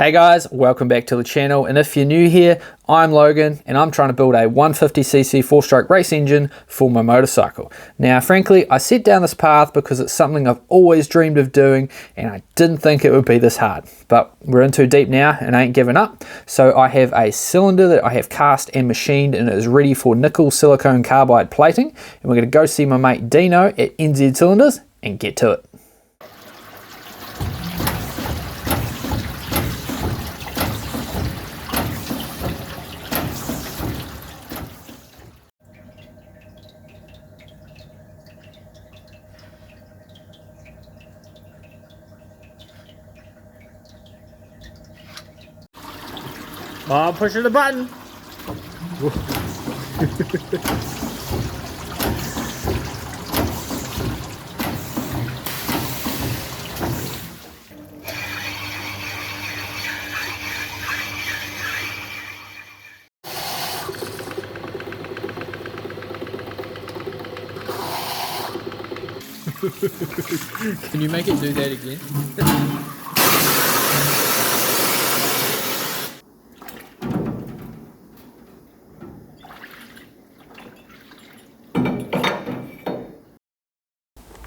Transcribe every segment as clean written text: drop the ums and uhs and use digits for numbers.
Hey guys, welcome back to the channel, and if you're new here, I'm Logan and I'm trying to build a 150cc 4-stroke race engine for my motorcycle. Now frankly, I set down this path because it's something I've always dreamed of doing and I didn't think it would be this hard. But we're in too deep now and I ain't giving up. So I have a cylinder that I have cast and machined and it is ready for nickel silicone carbide plating, and we're going to go see my mate Dino at NZ Cylinders and get to it. Oh, pushing the button. Can you make it do that again?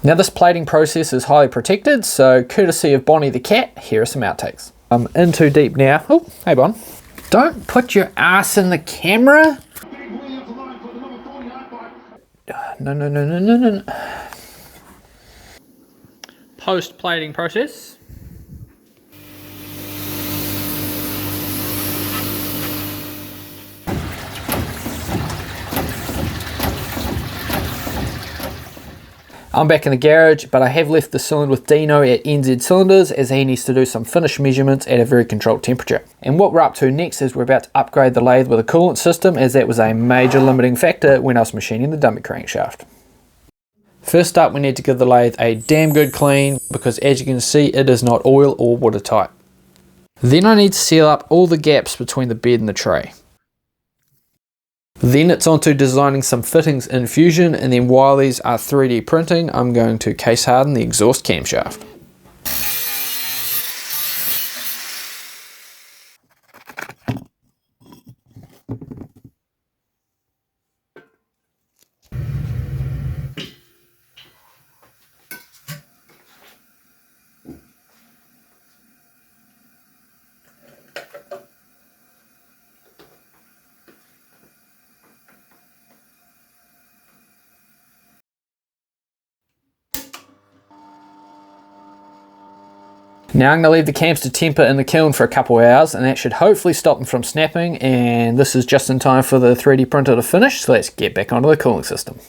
Now this plating process is highly protected, so courtesy of Bonnie the cat, here are some outtakes. I'm in too deep now. Oh, hey Bon. Don't put your ass in the camera. No. Post plating process. I'm back in the garage, but I have left the cylinder with Dino at NZ Cylinders as he needs to do some finish measurements at a very controlled temperature. And what we're up to next is we're about to upgrade the lathe with a coolant system, as that was a major limiting factor when I was machining the dummy crankshaft. First up, we need to give the lathe a damn good clean, because as you can see, it is not oil or watertight. Then I need to seal up all the gaps between the bed and the tray. Then it's on to designing some fittings in Fusion, and then while these are 3D printing, I'm going to case harden the exhaust camshaft. Now I'm going to leave the cams to temper in the kiln for a couple of hours, and that should hopefully stop them from snapping, and this is just in time for the 3D printer to finish, so let's get back onto the cooling system.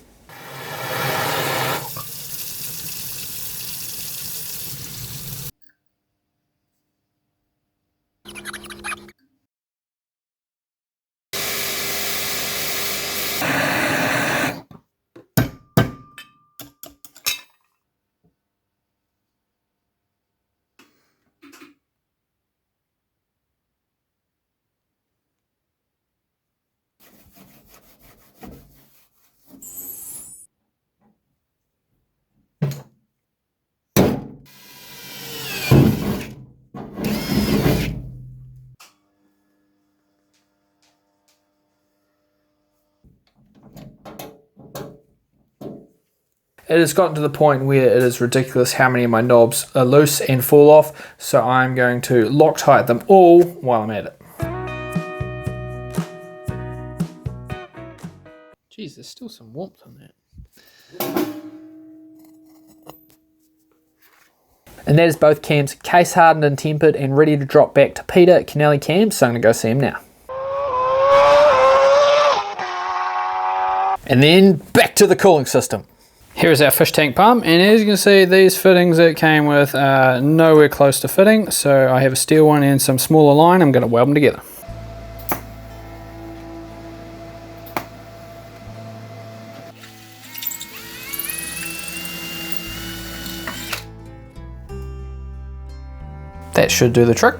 It has gotten to the point where it is ridiculous how many of my knobs are loose and fall off, so I'm going to Loctite them all while I'm at it. Geez, there's still some warmth in that. And that is both cams case hardened and tempered and ready to drop back to Peter at Canelli Cams, so I'm going to go see him now. And then back to the cooling system. Here's our fish tank pump, and as you can see, these fittings it came with are nowhere close to fitting, so I have a steel one and some smaller line. I'm going to weld them together. That should do the trick.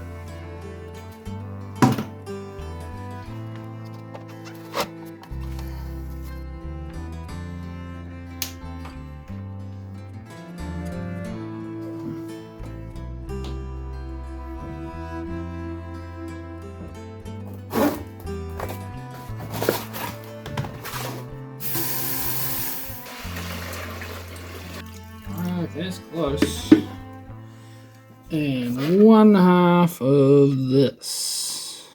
that's close. And 1/2 of this.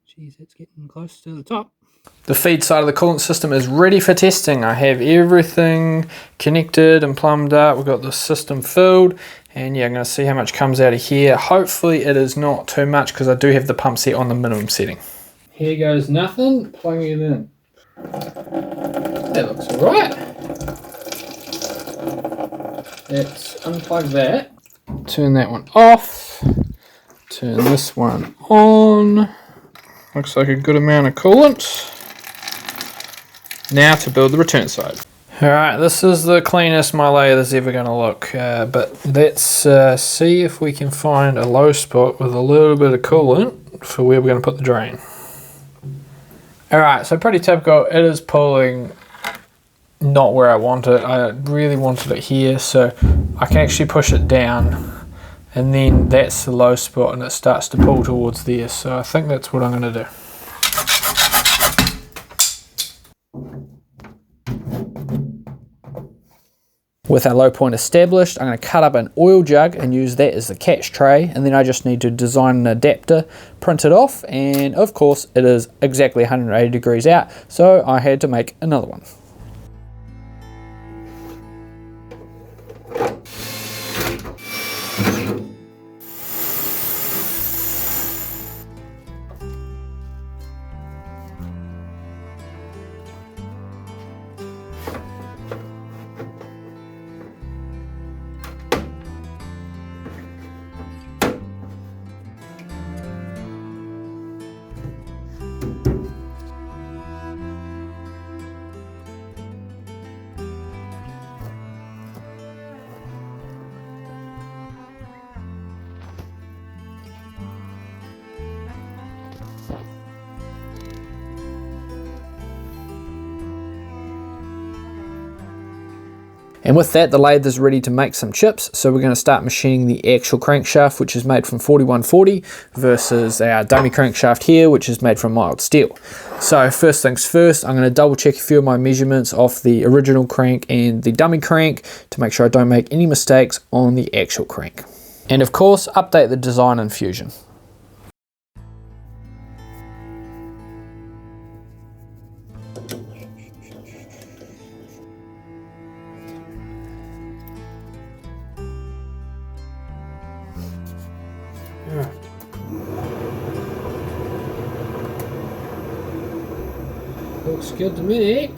Geez, that's getting close to the top. The feed side of the coolant system is ready for testing. I have everything connected and plumbed up. We've got the system filled, and yeah, I'm going to see how much comes out of here. Hopefully it is not too much because I do have the pump set on the minimum setting. Here goes nothing, plugging it in. That looks alright. Let's unplug that. Turn that one off. Turn this one on. Looks like a good amount of coolant. Now to build the return side. Alright, this is the cleanest my lathe is ever going to look, but let's see if we can find a low spot with a little bit of coolant for where we're going to put the drain. Alright, so pretty typical. It is pulling not where I want it. I really wanted it here, so I can actually push it down, and then that's the low spot and it starts to pull towards there, so I think that's what I'm going to do. With our low point established, I'm going to cut up an oil jug and use that as the catch tray, and then I just need to design an adapter, print it off, and of course it is exactly 180 degrees out, so I had to make another one. And with that, the lathe is ready to make some chips, so we're going to start machining the actual crankshaft, which is made from 4140, versus our dummy crankshaft here, which is made from mild steel. So first things first, I'm going to double check a few of my measurements off the original crank and the dummy crank to make sure I don't make any mistakes on the actual crank. And of course, update the design in Fusion. Looks good to me.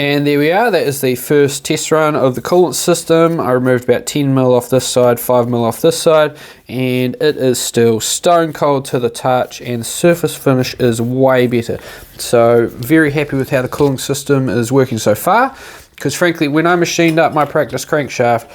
And there we are, that is the first test run of the coolant system. I removed about 10 mil off this side, 5 mil off this side, and it is still stone cold to the touch, and surface finish is way better. So very happy with how the cooling system is working so far. Because frankly, when I machined up my practice crankshaft,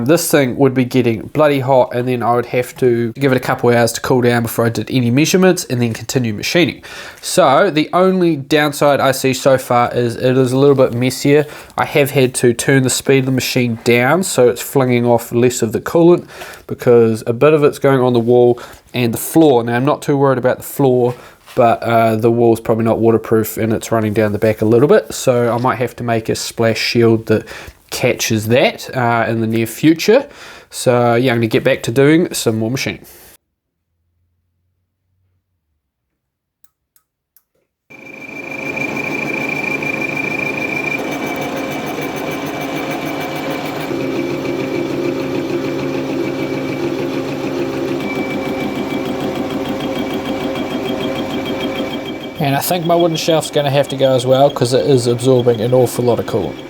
this thing would be getting bloody hot, and then I would have to give it a couple hours to cool down before I did any measurements and then continue machining. So the only downside I see so far is it is a little bit messier. I have had to turn the speed of the machine down so it's flinging off less of the coolant, because a bit of it's going on the wall and the floor. Now I'm not too worried about the floor, but the wall's probably not waterproof and it's running down the back a little bit, so I might have to make a splash shield that catches that in the near future. So yeah, I'm going to get back to doing some more machining. And I think my wooden shelf's going to have to go as well, because it is absorbing an awful lot of coolant.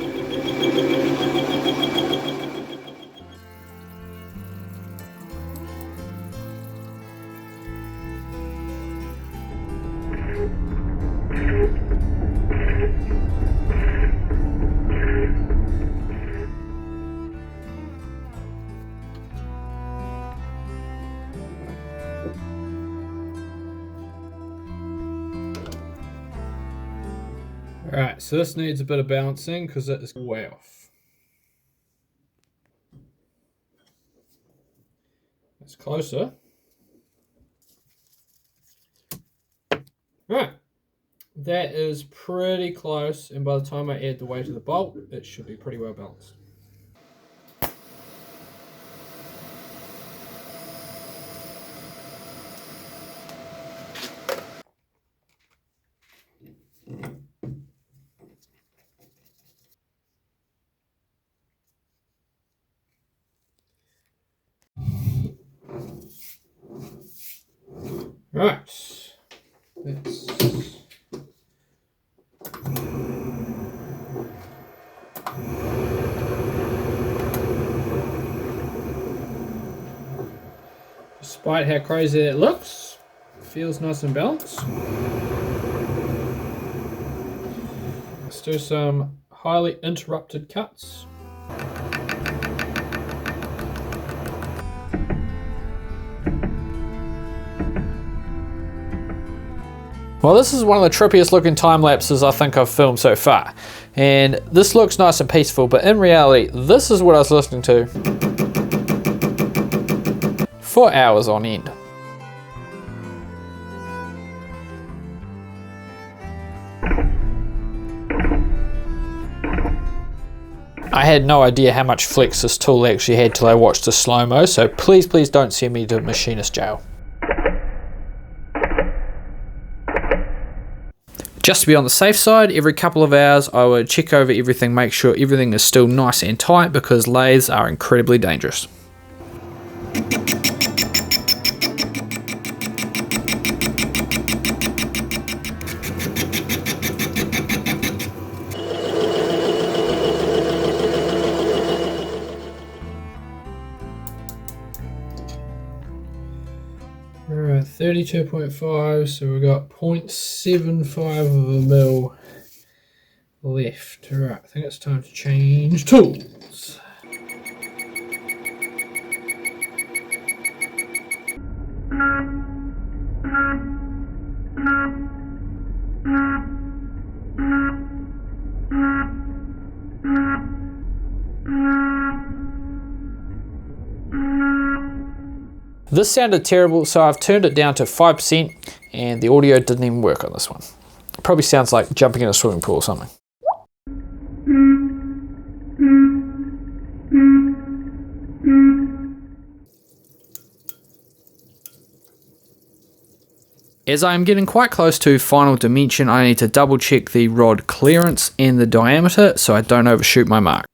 Alright, so this needs a bit of balancing because it is way off. It's closer. Right, that is pretty close, and by the time I add the weight of the bolt, it should be pretty well balanced. Right, that's despite how crazy that looks, it feels nice and balanced. Let's do some highly interrupted cuts. Well, this is one of the trippiest looking time lapses I think I've filmed so far. And this looks nice and peaceful, but in reality, this is what I was listening to for hours on end. I had no idea how much flex this tool actually had till I watched the slow-mo, so please don't send me to machinist jail. Just to be on the safe side, every couple of hours I would check over everything, make sure everything is still nice and tight, because lathes are incredibly dangerous. Alright, 32.5, so we've got 0.75 of a mil left. Alright, I think it's time to change tools. This sounded terrible, so I've turned it down to 5%, and the audio didn't even work on this one. It probably sounds like jumping in a swimming pool or something. As I am getting quite close to final dimension, I need to double check the rod clearance and the diameter so I don't overshoot my mark.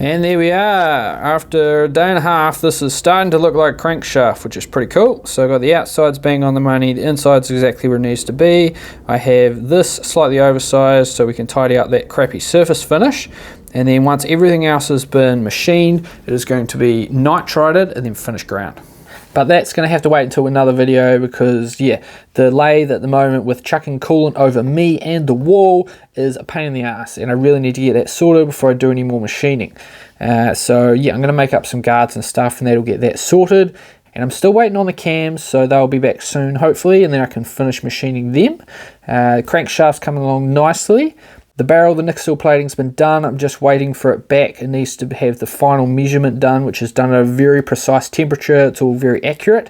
And there we are. After a day and a half, this is starting to look like a crankshaft, which is pretty cool. So I've got the outsides being on the money, the inside's exactly where it needs to be. I have this slightly oversized so we can tidy up that crappy surface finish. And then once everything else has been machined, it is going to be nitrided and then finished ground. But that's going to have to wait until another video because, yeah, the lathe at the moment with chucking coolant over me and the wall is a pain in the ass, and I really need to get that sorted before I do any more machining. So, yeah, I'm going to make up some guards and stuff, and that'll get that sorted. And I'm still waiting on the cams, so they'll be back soon, hopefully, and then I can finish machining them. Crankshaft's coming along nicely. The barrel, the nickel plating's been done. I'm just waiting for it back. It needs to have the final measurement done, which is done at a very precise temperature. It's all very accurate.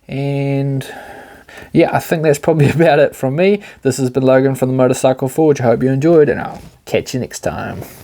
And yeah, I think that's probably about it from me. This has been Logan from the Motorcycle Forge. I hope you enjoyed, and I'll catch you next time.